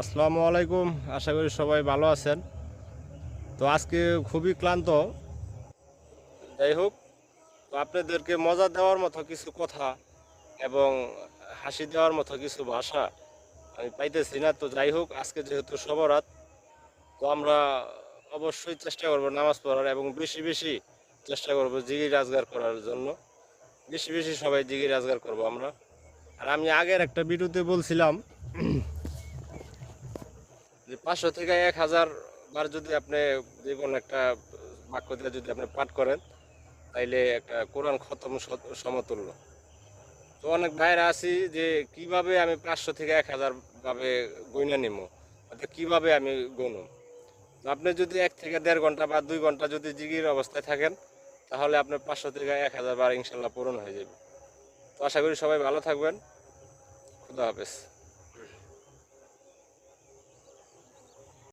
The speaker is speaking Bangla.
আসসালামু আলাইকুম। আশা করি সবাই ভালো আছেন। তো আজকে খুবই ক্লান্ত। যাই হোক, তো আপনাদেরকে মজা দেওয়ার মতো কিছু কথা এবং হাসি দেওয়ার মতো কিছু ভাষা আমি পাইতেছি না। তো যাই হোক, আজকে যেহেতু শবরাত, তো আমরা অবশ্যই চেষ্টা করব নামাজ পড়ার এবং বেশি বেশি চেষ্টা করব জিগির আজগার করার জন্য। বেশি বেশি সবাই জিগির আজগার করব আমরা। আর আমি আগের একটা ভিডিওতে বলছিলাম যে 500 থেকে 1000 বার যদি আপনি যে কোনো একটা বাক্য দিয়ে যদি আপনি পাঠ করেন, তাইলে একটা কোরআন খতম সমতুল্য। তো অনেক ভাইরা আছি যে কিভাবে আমি 500 থেকে 1000 ভাবে গইনা নিমো, অর্থাৎ কিভাবে আমি গণম। তো আপনি যদি 1 থেকে 1.5 ঘন্টা বা 2 ঘন্টা যদি জিগির অবস্থায় থাকেন, তাহলে আপনার 500 থেকে 1000 বার ইনশাল্লাহ পূরণ হয়ে যাবে। তো আশা করি সবাই ভালো থাকবেন। খুদা হাফেজ।